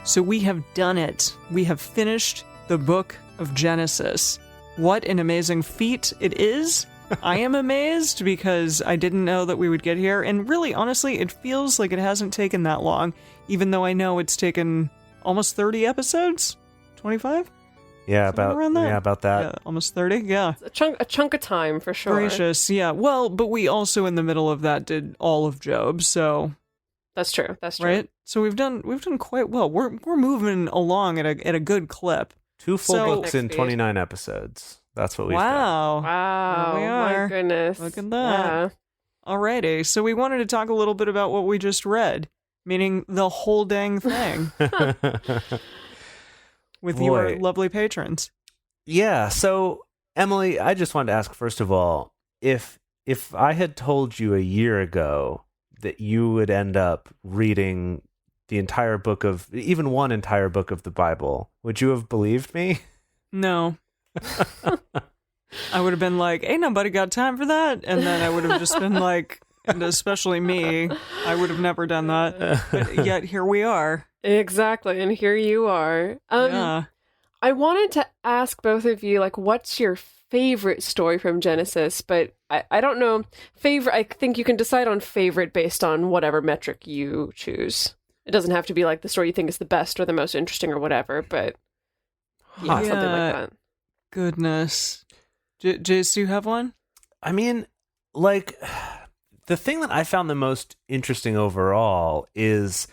So we have done it. We have finished the book of Genesis. What an amazing feat it is. I am amazed because I didn't know that we would get here. And really, honestly, it feels like it hasn't taken that long, even though I know it's taken almost 30 episodes? 25? Yeah, around that. about that. Yeah, almost 30, yeah. It's a chunk of time, for sure. Gracious, yeah. Well, but we also, in the middle of that, did all of Job, so... That's true. Right? So we've done quite well. We're moving along at a good clip. 2 full books in 29 episodes. That's what we've done. Wow. There we are. My goodness. Look at that. Alrighty. So we wanted to talk a little bit about what we just read, meaning the whole dang thing. With your lovely patrons. Yeah. So, Emily, I just wanted to ask, first of all, if I had told you a year ago that you would end up reading the entire book of, even one entire book of the Bible, would you have believed me? No. I would have been like, ain't nobody got time for that. And then I would have just been like, and especially me, I would have never done that. But yet here we are. Exactly. And here you are. Yeah. I wanted to ask both of you, like, what's your favorite story from Genesis? But I don't know. Favorite, I think you can decide on favorite based on whatever metric you choose. It doesn't have to be like the story you think is the best or the most interesting or whatever, but yeah, something like that. Goodness. Jace, do you have one? I mean, like, the thing that I found the most interesting overall is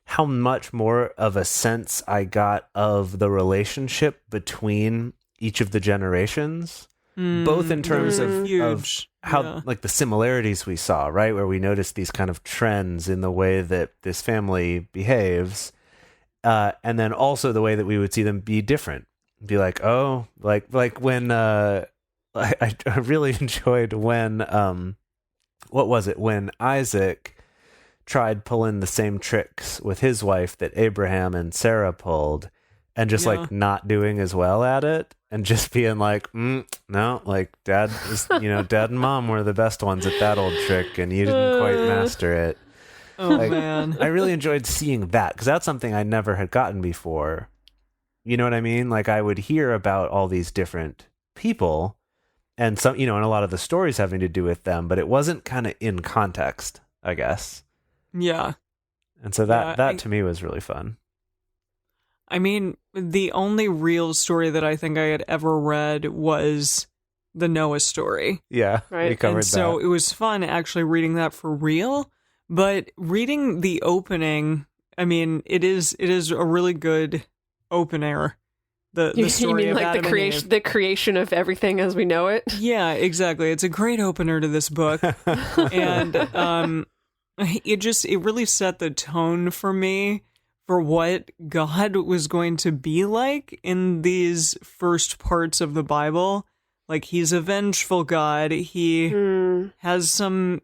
how much more of a sense I got of the relationship between each of the generations, both in terms of how, like, the similarities we saw, right? Where we noticed these kind of trends in the way that this family behaves, and then also the way that we would see them be different. Be like, oh, like when, I really enjoyed when, what was it? When Isaac tried pulling the same tricks with his wife that Abraham and Sarah pulled, and just like not doing as well at it, and just being like, no, like dad and mom were the best ones at that old trick, and you didn't quite master it. Oh, like, man. I really enjoyed seeing that, because that's something I never had gotten before. You know what I mean? Like, I would hear about all these different people, and some, and a lot of the stories having to do with them, but it wasn't kind of in context, I guess. Yeah. And so that to me was really fun. I mean, the only real story that I think I had ever read was the Noah story. Yeah, right. We covered and so that. it was fun actually reading that for real, but reading the opening, I mean, it is a really good opener. The story you mean of like Adam the creation of everything as we know it? Yeah, exactly. It's a great opener to this book. And it really set the tone for me for what God was going to be like in these first parts of the Bible. Like, he's a vengeful God. He has some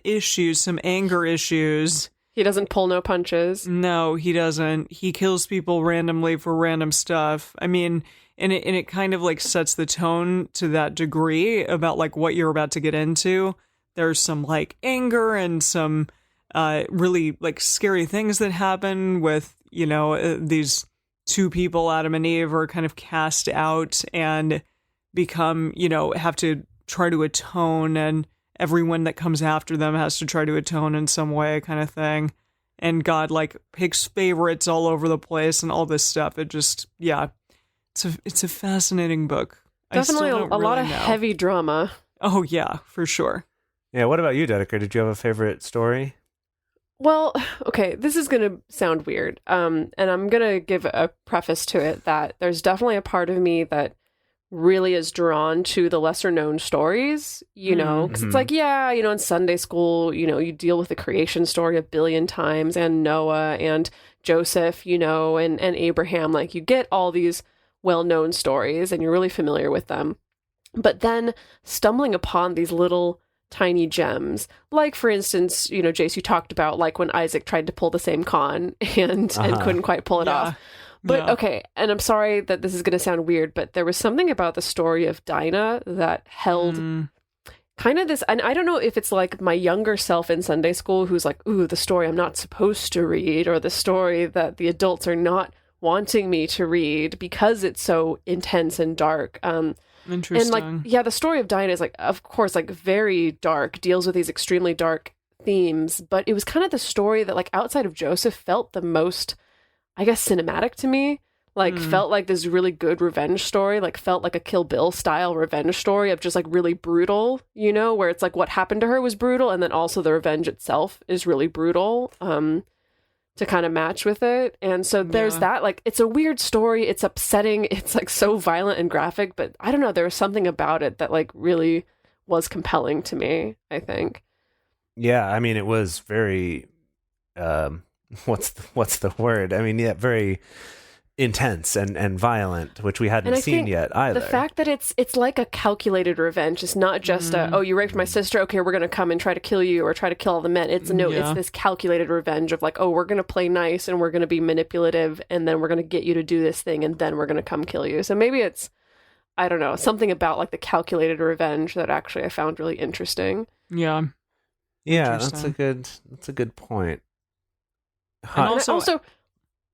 issues, some anger issues. He doesn't pull no punches. No, he doesn't. He kills people randomly for random stuff. I mean, and it kind of like sets the tone to that degree about like what you're about to get into. There's some like anger and some really like scary things that happen with, these two people, Adam and Eve, are kind of cast out and become, have to try to atone, and everyone that comes after them has to try to atone in some way, kind of thing. And God like picks favorites all over the place and all this stuff. It just, it's a fascinating book. Definitely a lot of heavy drama. Oh yeah, for sure. Yeah, what about you, Dedeker? Did you have a favorite story? Well, okay, this is going to sound weird, and I'm going to give a preface to it that there's definitely a part of me that really is drawn to the lesser-known stories, because it's like, in Sunday school, you deal with the creation story a billion times, and Noah, and Joseph, and Abraham, like, you get all these well-known stories, and you're really familiar with them. But then stumbling upon these little tiny gems, like, for instance, Jace, you talked about like when Isaac tried to pull the same con and couldn't quite pull it off. But okay, and I'm sorry that this is going to sound weird, but there was something about the story of Dinah that held kind kind of this, and I don't know if it's like my younger self in Sunday school who's like, ooh, the story I'm not supposed to read, or the story that the adults are not wanting me to read because it's so intense and dark. Interesting. And like, yeah, the story of Dinah is like, of course, like very dark, deals with these extremely dark themes, but it was kind of the story that like outside of Joseph felt the most, I guess, cinematic to me. Like felt like this really good revenge story, like felt like a Kill Bill style revenge story of just like really brutal, you know, where it's like what happened to her was brutal, and then also the revenge itself is really brutal, to kind of match with it. And so there's that, like, it's a weird story, it's upsetting, it's like so violent and graphic, but I don't know, there was something about it that like really was compelling to me, I think. Yeah, I mean, it was very, what's the word? I mean, yeah, very intense and violent, which we hadn't seen yet either. The fact that it's like a calculated revenge. It's not just oh, you raped my sister, okay, we're gonna come and try to kill you or try to kill all the men. It's it's this calculated revenge of like, oh, we're gonna play nice and we're gonna be manipulative and then we're gonna get you to do this thing and then we're gonna come kill you. So maybe it's, I don't know, something about like the calculated revenge that actually I found really interesting. Yeah, that's a good point. And also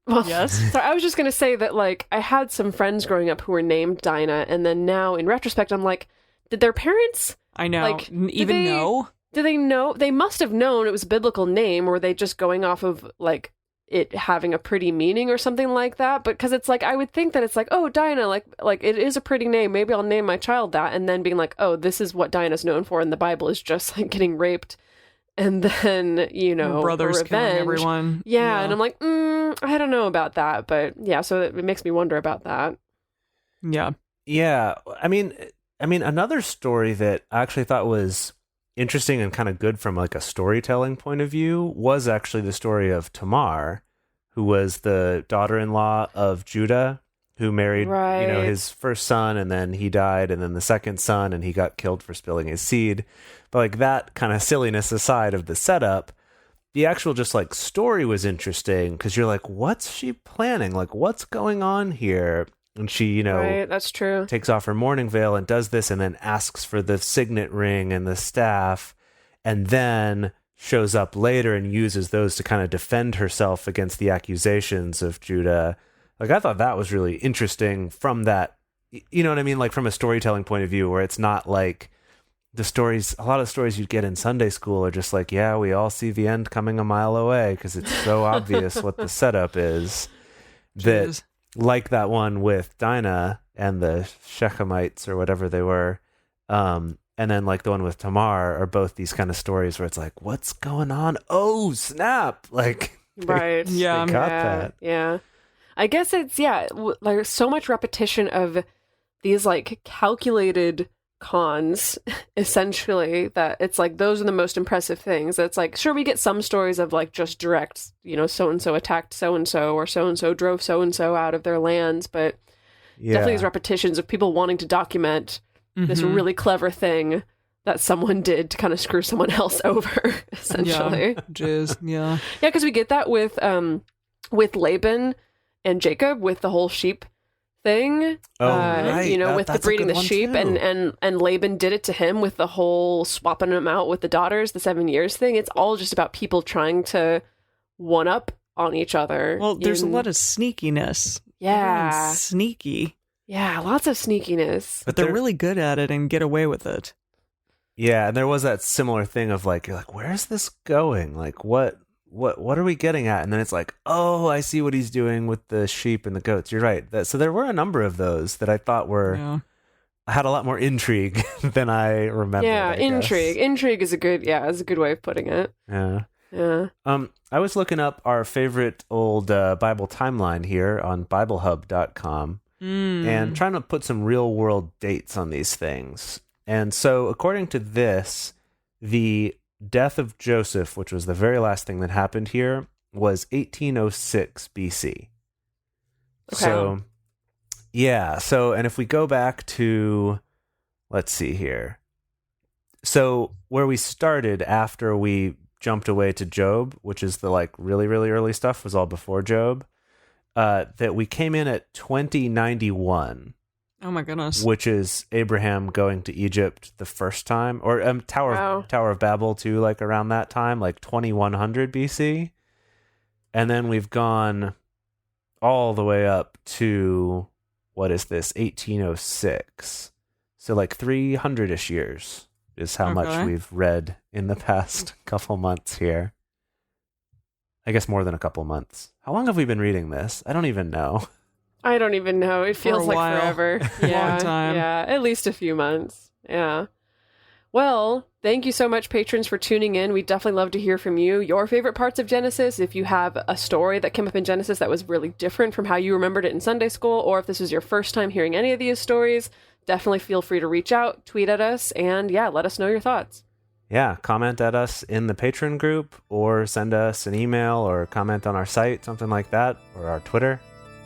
well, yes. So I was just going to say that, like, I had some friends growing up who were named Dinah, and then now, in retrospect, I'm like, did their parents... I know. Like, even know? Do they know? They must have known it was a biblical name, or were they just going off of, like, it having a pretty meaning or something like that? But because it's like, I would think that it's like, oh, Dinah, like it is a pretty name. Maybe I'll name my child that. And then being like, oh, this is what Dinah's known for in the Bible, is just, like, getting raped. And then, you know, brothers revenge. killing everyone. Yeah, and I'm like, I don't know about that, but yeah, so it makes me wonder about that. Yeah. Yeah, I mean, another story that I actually thought was interesting and kind of good from like a storytelling point of view was actually the story of Tamar, who was the daughter-in-law of Judah, who married, his first son, and then he died, and then the second son, and he got killed for spilling his seed. But like that kind of silliness aside of the setup, the actual just like story was interesting because you're like, what's she planning? Like, what's going on here? And she, right, that's true, takes off her mourning veil and does this, and then asks for the signet ring and the staff, and then shows up later and uses those to kind of defend herself against the accusations of Judah. Like, I thought that was really interesting from that, you know what I mean? Like, from a storytelling point of view, where it's not like a lot of stories you'd get in Sunday school are just like, yeah, we all see the end coming a mile away because it's so obvious what the setup is. That, like that one with Dinah and the Shechemites or whatever they were, and then like the one with Tamar are both these kind of stories where it's like, what's going on? Oh, snap! Like, right? They got that. Yeah. I guess it's like so much repetition of these like calculated cons, essentially, that it's like those are the most impressive things. It's like, sure, we get some stories of like just direct, so and so attacked so and so, or so and so drove so and so out of their lands, but definitely these repetitions of people wanting to document this really clever thing that someone did to kind of screw someone else over, essentially. Yeah, because we get that with Laban and Jacob with the whole sheep thing. Right. With the breeding the sheep, and Laban did it to him with the whole swapping them out with the daughters, the 7 years thing. It's all just about people trying to one up on each other. Well, there's a lot of sneakiness. Yeah. Everyone's sneaky. Yeah, lots of sneakiness. But they're really good at it and get away with it. Yeah, and there was that similar thing of like, you're like, where's this going? Like, what are we getting at? And then it's like, oh, I see what he's doing with the sheep and the goats. You're right. So there were a number of those that I thought had a lot more intrigue than I remember. Yeah, intrigue. Intrigue is a good way of putting it. Yeah. Yeah. I was looking up our favorite old Bible timeline here on BibleHub.com and trying to put some real world dates on these things. And so according to this, the death of Joseph, which was the very last thing that happened here, was 1806 BC. Okay. So, yeah. So, and if we go back to, let's see here. So where we started after we jumped away to Job, which is the like really, really early stuff, was all before Job, that we came in at 2091. Oh my goodness. which is Abraham going to Egypt the first time, or Wow. Tower of Babel too, like around that time, like 2100 BC. And then we've gone all the way up to, what is this, 1806. So like 300-ish years is how much Okay. we've read in the past couple months here. I guess more than a couple months. How long have we been reading this? I don't even know. I don't even know. It feels like while. forever. Long Yeah, time. Yeah, at least a few months. Yeah. Well, thank you so much, patrons, for tuning in. We'd definitely love to hear from you. Your favorite parts of Genesis. If you have a story that came up in Genesis that was really different from how you remembered it in Sunday school, or if this was your first time hearing any of these stories, definitely feel free to reach out, tweet at us, and yeah, let us know your thoughts. Yeah, comment at us in the Patreon group, or send us an email, or comment on our site, something like that, or our Twitter.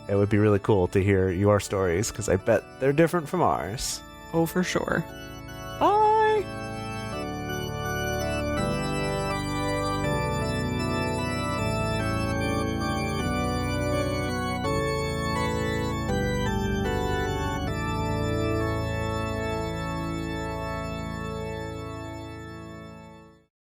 It would be really cool to hear your stories, because I bet they're different from ours. Oh, for sure.